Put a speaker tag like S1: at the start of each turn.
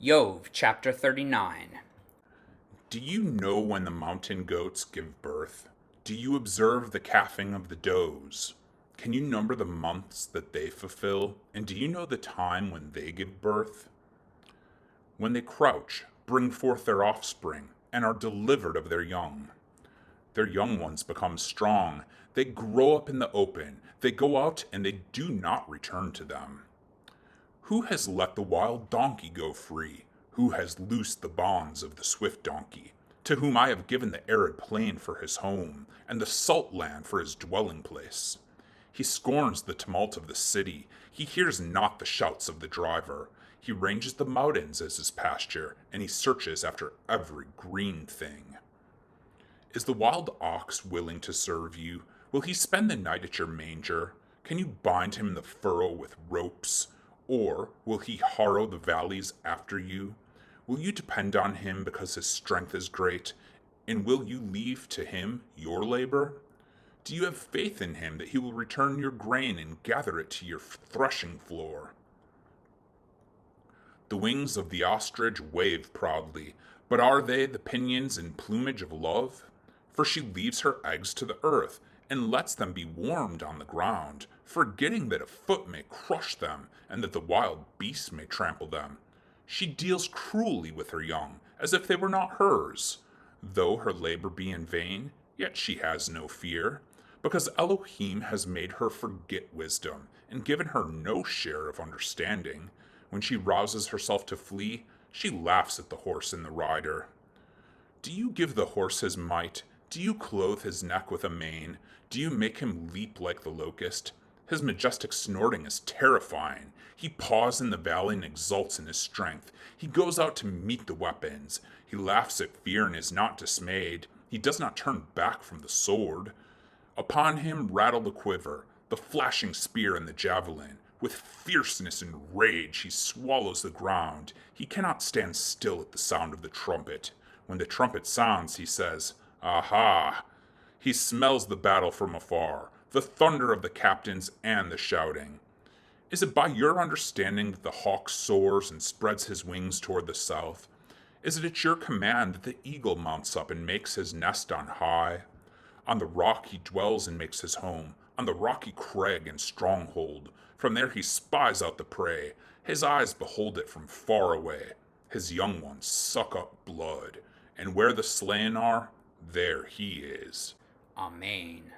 S1: Iyob Chapter 39.
S2: Do you know when the mountain goats give birth? Do you observe the calving of the does? Can you number the months that they fulfill? And do you know the time when they give birth? When they crouch, bring forth their offspring, and are delivered of their young. Their young ones become strong. They grow up in the open. They go out and they do not return to them. Who has let the wild donkey go free? Who has loosed the bonds of the swift donkey? To whom I have given the arid plain for his home, and the salt land for his dwelling place. He scorns the tumult of the city. He hears not the shouts of the driver. He ranges the mountains as his pasture, and he searches after every green thing. Is the wild ox willing to serve you? Will he spend the night at your manger? Can you bind him in the furrow with ropes? Or will he harrow the valleys after you? Will you depend on him because his strength is great? And will you leave to him your labor? Do you have faith in him that he will return your grain and gather it to your threshing floor? The wings of the ostrich wave proudly, but are they the pinions and plumage of love? For she leaves her eggs to the earth, and lets them be warmed on the ground, forgetting that a foot may crush them, and that the wild beast may trample them. She deals cruelly with her young, as if they were not hers. Though her labor be in vain, yet she has no fear, because Elohim has made her forget wisdom, and given her no share of understanding. When she rouses herself to flee, she laughs at the horse and the rider. Do you give the horse his might? Do you clothe his neck with a mane? Do you make him leap like the locust? His majestic snorting is terrifying. He paws in the valley and exults in his strength. He goes out to meet the weapons. He laughs at fear and is not dismayed. He does not turn back from the sword. Upon him rattle the quiver, the flashing spear and the javelin. With fierceness and rage he swallows the ground. He cannot stand still at the sound of the trumpet. When the trumpet sounds, he says, Aha! He smells the battle from afar, the thunder of the captains and the shouting. Is it by your understanding that the hawk soars and spreads his wings toward the south? Is it at your command that the eagle mounts up and makes his nest on high? On the rock he dwells and makes his home, on the rocky crag and stronghold. From there he spies out the prey. His eyes behold it from far away. His young ones suck up blood, and where the slain are, there he is.
S1: Amen.